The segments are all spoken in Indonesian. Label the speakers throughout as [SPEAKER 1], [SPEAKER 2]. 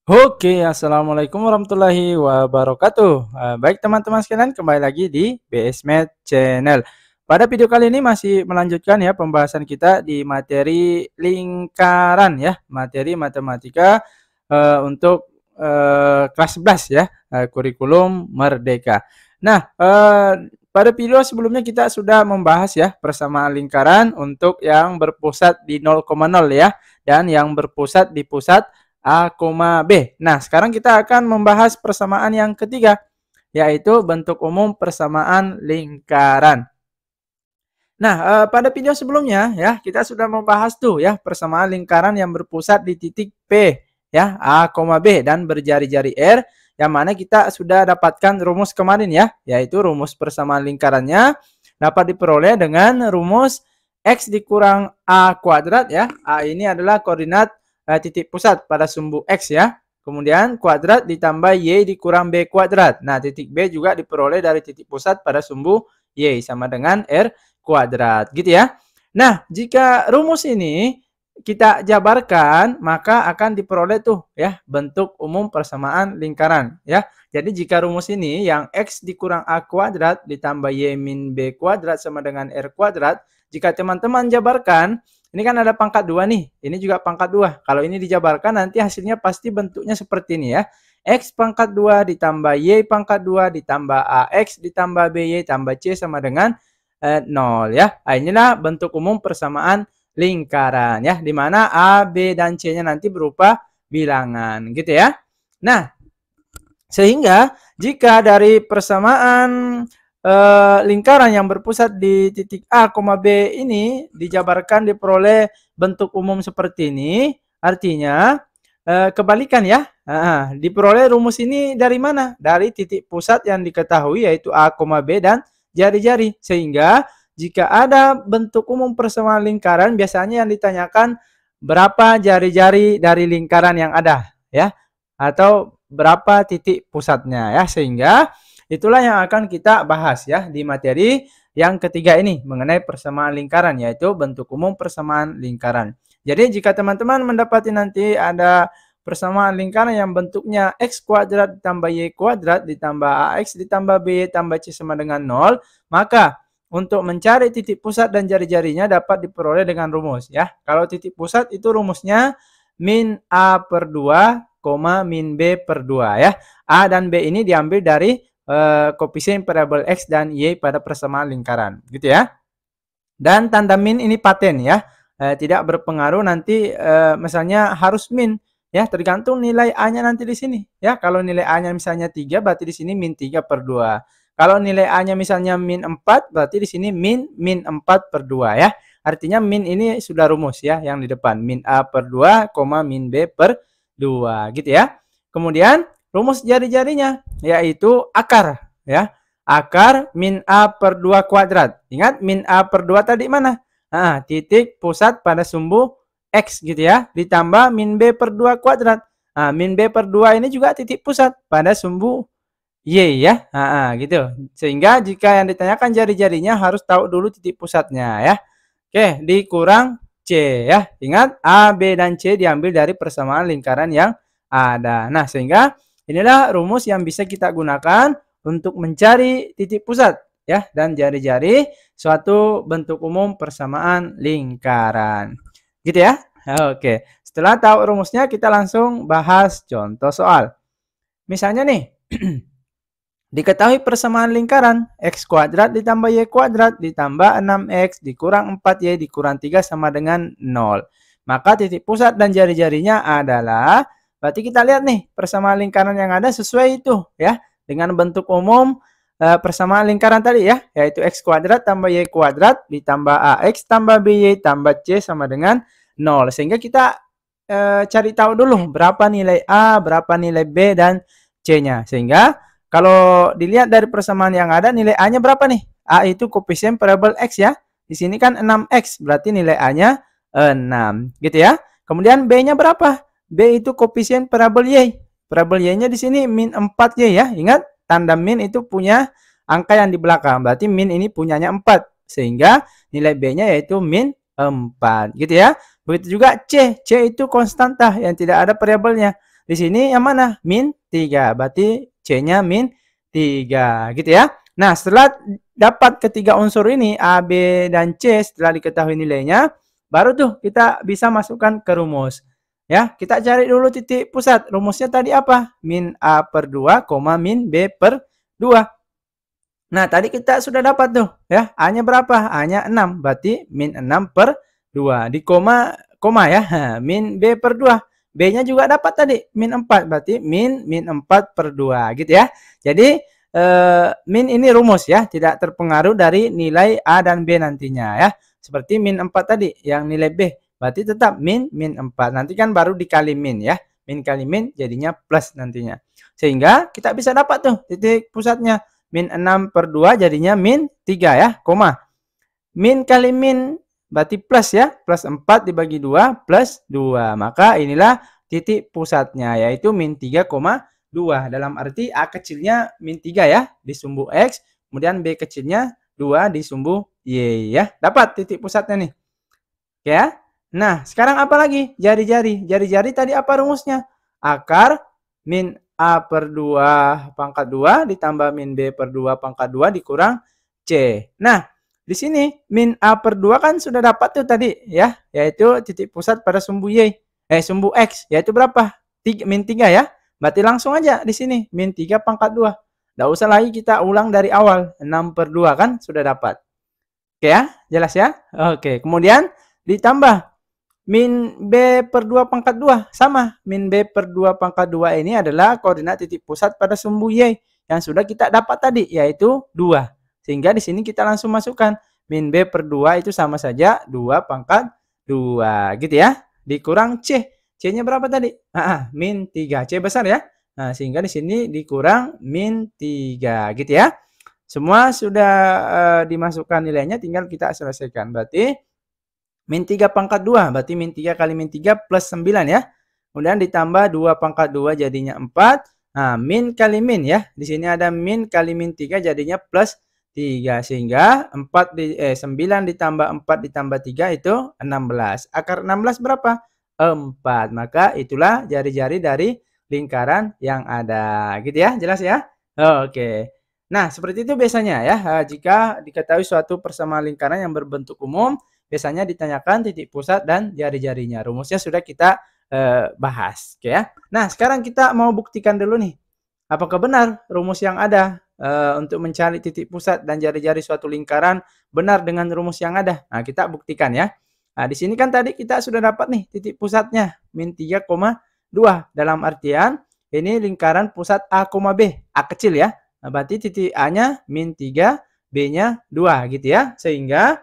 [SPEAKER 1] Oke, assalamualaikum warahmatullahi wabarakatuh. Baik teman-teman sekalian, kembali lagi di BSmed Channel. Pada video kali ini masih melanjutkan ya pembahasan kita di materi lingkaran ya, materi matematika untuk kelas 11 ya, kurikulum Merdeka. Nah, pada video sebelumnya kita sudah membahas ya persamaan lingkaran untuk yang berpusat di 0,0 ya, dan yang berpusat di pusat A, B. Nah, sekarang kita akan membahas persamaan yang ketiga, yaitu bentuk umum persamaan lingkaran. Nah, pada video sebelumnya ya, kita sudah membahas tuh ya persamaan lingkaran yang berpusat di titik P ya, A, B dan berjari-jari R, yang mana kita sudah dapatkan rumus kemarin ya, yaitu rumus persamaan lingkarannya dapat diperoleh dengan rumus X dikurang A kuadrat ya. A ini adalah koordinat titik pusat pada sumbu X ya. Kemudian kuadrat ditambah Y dikurang B kuadrat. Nah, titik B juga diperoleh dari titik pusat pada sumbu Y sama dengan R kuadrat gitu ya. Nah, jika rumus ini kita jabarkan, maka akan diperoleh tuh ya bentuk umum persamaan lingkaran ya. Jadi jika rumus ini yang X dikurang A kuadrat ditambah Y min B kuadrat sama dengan R kuadrat, jika teman-teman jabarkan, ini kan ada pangkat 2 nih, ini juga pangkat 2. Kalau ini dijabarkan nanti hasilnya pasti bentuknya seperti ini ya. X pangkat 2 ditambah Y pangkat 2 ditambah AX ditambah BY tambah C sama dengan 0 ya. Nah, inilah bentuk umum persamaan lingkaran ya, di mana A, B, dan C-nya nanti berupa bilangan gitu ya. Nah, sehingga jika dari persamaan lingkaran yang berpusat di titik A, B ini dijabarkan diperoleh bentuk umum seperti ini, artinya kebalikan ya. Diperoleh rumus ini dari mana? Dari titik pusat yang diketahui yaitu A, B dan jari-jari. Sehingga jika ada bentuk umum persamaan lingkaran, biasanya yang ditanyakan berapa jari-jari dari lingkaran yang ada ya, atau berapa titik pusatnya ya. Sehingga itulah yang akan kita bahas ya di materi yang ketiga ini mengenai persamaan lingkaran, yaitu bentuk umum persamaan lingkaran. Jadi jika teman-teman mendapati nanti ada persamaan lingkaran yang bentuknya X kuadrat ditambah Y kuadrat ditambah AX ditambah BY tambah C sama dengan 0, maka untuk mencari titik pusat dan jari-jarinya dapat diperoleh dengan rumus ya. Kalau titik pusat itu rumusnya min A per 2, min B per 2 ya. A dan B ini diambil dari koefisien variabel X dan Y pada persamaan lingkaran gitu ya. Dan tanda min ini paten ya, tidak berpengaruh nanti misalnya harus min ya, tergantung nilai A-nya nanti di sini ya. Kalau nilai A-nya misalnya 3 berarti di sini min 3 per 2. Kalau nilai A-nya misalnya min 4 berarti di sini min 4 per 2 ya. Artinya min ini sudah rumus ya yang di depan, min A per 2, min B per 2 gitu ya. Kemudian rumus jari-jarinya yaitu akar ya. Akar min A per 2 kuadrat. Ingat min A per 2 tadi mana? Nah, titik pusat pada sumbu X gitu ya. Ditambah min B per 2 kuadrat. Nah, min B per 2 ini juga titik pusat pada sumbu Y ya. Nah, gitu. Sehingga jika yang ditanyakan jari-jarinya harus tahu dulu titik pusatnya ya. Oke, dikurang C ya. Ingat A, B, dan C diambil dari persamaan lingkaran yang ada. Nah, sehingga inilah rumus yang bisa kita gunakan untuk mencari titik pusat ya dan jari-jari suatu bentuk umum persamaan lingkaran. Gitu ya. Oke. Setelah tahu rumusnya kita langsung bahas contoh soal. Misalnya nih, diketahui persamaan lingkaran X kuadrat ditambah Y kuadrat ditambah 6X dikurang 4Y dikurang 3 sama dengan 0. Maka titik pusat dan jari-jarinya adalah, berarti kita lihat nih persamaan lingkaran yang ada sesuai itu ya dengan bentuk umum persamaan lingkaran tadi ya, yaitu X kuadrat tambah Y kuadrat ditambah AX tambah BY tambah C sama dengan 0. Sehingga kita cari tahu dulu berapa nilai A, berapa nilai B dan C-nya. Sehingga kalau dilihat dari persamaan yang ada, nilai A-nya berapa nih? A itu koefisien variabel X ya. Di sini kan 6X, berarti nilai A-nya 6 gitu ya. Kemudian B-nya berapa? B itu koefisien variabel Y. Variabel Y-nya di sini min 4Y ya. Ingat, tanda min itu punya angka yang di belakang. Berarti min ini punyanya 4. Sehingga nilai B-nya yaitu min 4 gitu ya. Begitu juga C. C itu konstanta yang tidak ada variabelnya. Di sini yang mana? Min 3. Berarti C-nya min 3 gitu ya. Nah, setelah dapat ketiga unsur ini A, B, dan C setelah diketahui nilainya, baru tuh kita bisa masukkan ke rumus. Ya, kita cari dulu titik pusat. Rumusnya tadi apa? Min A per 2, min B per 2. Nah, tadi kita sudah dapat tuh ya. A-nya berapa? A-nya 6. Berarti min 6 per 2. Di koma ya. Min B per 2. B-nya juga dapat tadi. Min 4. Berarti min 4 per 2 gitu ya. Jadi min ini rumus ya. Tidak terpengaruh dari nilai A dan B nantinya ya. Seperti min 4 tadi yang nilai B. Berarti tetap min 4. Nanti kan baru dikali min ya. Min kali min jadinya plus nantinya. Sehingga kita bisa dapat tuh titik pusatnya. Min 6 per 2 jadinya min 3 ya, koma. Min kali min berarti plus ya, plus 4 dibagi 2 plus 2. Maka inilah titik pusatnya, yaitu min 3,2. Dalam arti A kecilnya min 3 ya, di sumbu X. Kemudian B kecilnya 2 di sumbu Y ya. Dapat titik pusatnya nih. Oke ya. Nah, sekarang apa lagi? Jari-jari. Jari-jari tadi apa rumusnya? Akar min A per 2 pangkat 2 ditambah min B per 2 pangkat 2 dikurang C. Nah, di sini min A per 2 kan sudah dapat tuh tadi ya, yaitu titik pusat pada sumbu Y. Sumbu X, yaitu berapa? Min 3 ya. Berarti langsung aja di sini min 3 pangkat 2. Nggak usah lagi kita ulang dari awal. 6 per 2 kan sudah dapat. Oke ya, jelas ya? Oke, kemudian ditambah min B per 2 pangkat 2 sama. Min B per 2 pangkat 2 ini adalah koordinat titik pusat pada sumbu Y yang sudah kita dapat tadi, yaitu 2. Sehingga di sini kita langsung masukkan. Min B per 2 itu sama saja 2 pangkat 2 gitu ya. Dikurang C. C-nya berapa tadi? Min 3. C besar ya. Nah, sehingga di sini dikurang min 3 gitu ya. Semua sudah dimasukkan nilainya, tinggal kita selesaikan. Berarti min 3 pangkat 2, berarti min 3 kali min 3 plus 9 ya. Kemudian ditambah 2 pangkat 2 jadinya 4. Nah, min kali min ya. Di sini ada min kali min 3 jadinya plus 3. Sehingga 9 ditambah 4 ditambah 3 itu 16. Akar 16 berapa? 4. Maka itulah jari-jari dari lingkaran yang ada. Gitu ya, jelas ya? Oke. Nah, seperti itu biasanya ya. Jika diketahui suatu persamaan lingkaran yang berbentuk umum, biasanya ditanyakan titik pusat dan jari-jarinya. Rumusnya sudah kita bahas. Oke ya. Nah, sekarang kita mau buktikan dulu nih. Apakah benar rumus yang ada untuk mencari titik pusat dan jari-jari suatu lingkaran benar dengan rumus yang ada? Nah, kita buktikan ya. Nah, di sini kan tadi kita sudah dapat nih titik pusatnya. Min 3,2. Dalam artian ini lingkaran pusat A, B. A kecil ya. Nah, berarti titik A-nya min 3, B-nya 2 gitu ya. Sehingga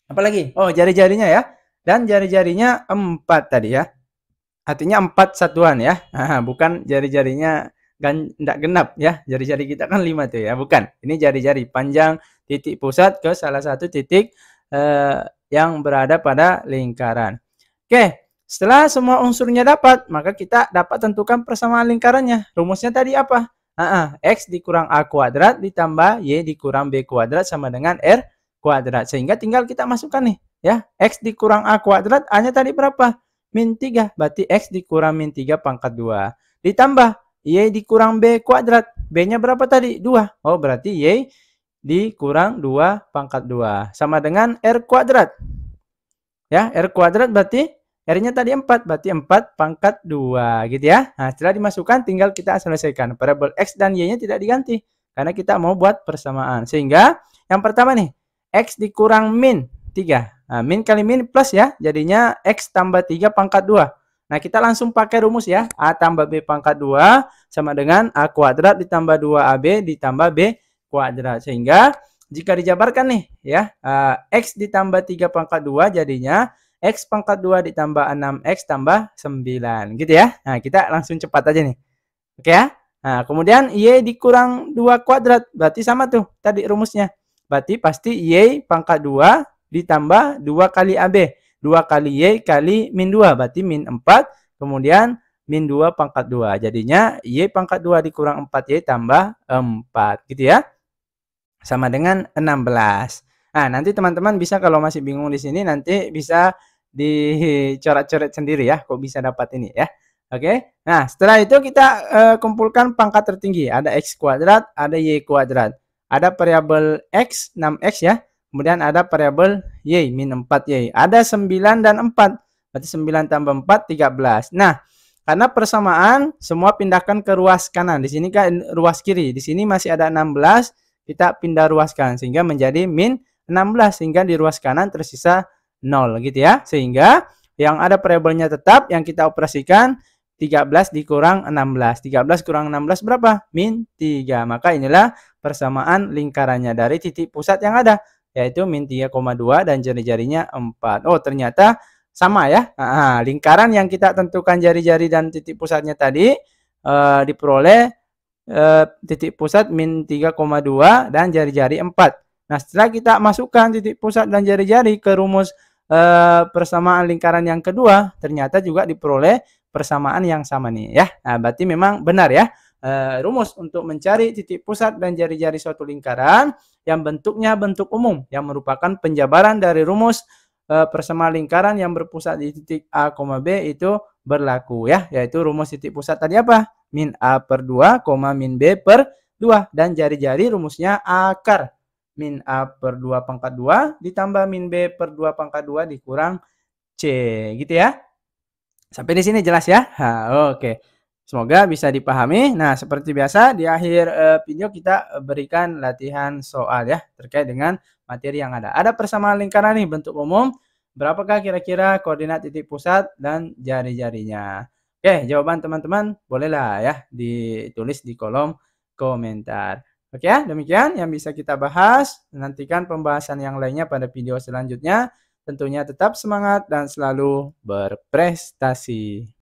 [SPEAKER 1] apalagi? Oh, jari-jarinya ya. Dan jari-jarinya 4 tadi ya. Artinya 4 satuan ya. Bukan jari-jarinya enggak genap ya. Jari-jari kita kan 5 tuh ya. Bukan. Ini jari-jari panjang titik pusat ke salah satu titik yang berada pada lingkaran. Oke. Setelah semua unsurnya dapat, maka kita dapat tentukan persamaan lingkarannya. Rumusnya tadi apa? X dikurang A kuadrat ditambah Y dikurang B kuadrat sama dengan R kuadrat. Sehingga tinggal kita masukkan nih ya. X dikurang A kuadrat, A-nya tadi berapa? Min 3. Berarti X dikurang min 3 pangkat 2. Ditambah Y dikurang B kuadrat. B-nya berapa tadi? 2. Oh, berarti Y dikurang 2 pangkat 2. Sama dengan R kuadrat. Ya, R kuadrat berarti R-nya tadi 4. Berarti 4 pangkat 2 gitu ya. Nah, setelah dimasukkan tinggal kita selesaikan. Variabel X dan Y-nya tidak diganti. Karena kita mau buat persamaan. Sehingga yang pertama nih. X dikurang min 3. Nah, min kali min plus ya. Jadinya X tambah 3 pangkat 2. Nah, kita langsung pakai rumus ya. A tambah B pangkat 2 sama dengan A kuadrat ditambah 2AB ditambah B kuadrat. Sehingga jika dijabarkan nih ya. X ditambah 3 pangkat 2 jadinya X pangkat 2 ditambah 6X tambah 9. Gitu ya. Nah, kita langsung cepat aja nih. Oke ya. Nah, kemudian Y dikurang 2 kuadrat. Berarti sama tuh tadi rumusnya. Berarti pasti Y pangkat 2 ditambah 2 kali AB. 2 kali Y kali min 2. Berarti min 4. Kemudian min 2 pangkat 2. Jadinya Y pangkat 2 dikurang 4Y tambah 4. Gitu ya. Sama dengan 16. Nah, nanti teman-teman bisa kalau masih bingung di sini nanti bisa dicoret-coret sendiri ya. Kok bisa dapat ini ya. Oke. Nah, setelah itu kita kumpulkan pangkat tertinggi. Ada X kuadrat, ada Y kuadrat. Ada variabel X, 6X ya. Kemudian ada variabel Y, min 4Y. Ada 9 dan 4. Berarti 9 tambah 4, 13. Nah, karena persamaan, semua pindahkan ke ruas kanan. Di sini kan ruas kiri. Di sini masih ada 16, kita pindah ruaskan. Sehingga menjadi min 16. Sehingga di ruas kanan tersisa 0 gitu ya. Sehingga yang ada variabelnya tetap, yang kita operasikan 13 dikurang 16. 13 kurang 16 berapa? Min 3. Maka inilah persamaan lingkarannya dari titik pusat yang ada, yaitu min 3,2 dan jari-jarinya 4. Oh, ternyata sama ya. Nah, lingkaran yang kita tentukan jari-jari dan titik pusatnya tadi diperoleh titik pusat min 3,2 dan jari-jari 4. Nah, setelah kita masukkan titik pusat dan jari-jari ke rumus persamaan lingkaran yang kedua, ternyata juga diperoleh persamaan yang sama nih ya. Nah, berarti memang benar ya. Rumus untuk mencari titik pusat dan jari-jari suatu lingkaran yang bentuknya bentuk umum yang merupakan penjabaran dari rumus persamaan lingkaran yang berpusat di titik A, B itu berlaku ya, yaitu rumus titik pusat tadi apa? Min A per 2, min B per 2. Dan jari-jari rumusnya akar. Min A per 2 pangkat 2 ditambah min B per 2 pangkat 2 dikurang C. Gitu ya. Sampai di sini jelas ya? Nah, oke. Semoga bisa dipahami. Nah, seperti biasa di akhir video kita berikan latihan soal ya terkait dengan materi yang ada. Ada persamaan lingkaran nih bentuk umum. Berapakah kira-kira koordinat titik pusat dan jari-jarinya? Oke, jawaban teman-teman bolehlah ya ditulis di kolom komentar. Oke ya, demikian yang bisa kita bahas. Nantikan pembahasan yang lainnya pada video selanjutnya. Tentunya tetap semangat dan selalu berprestasi.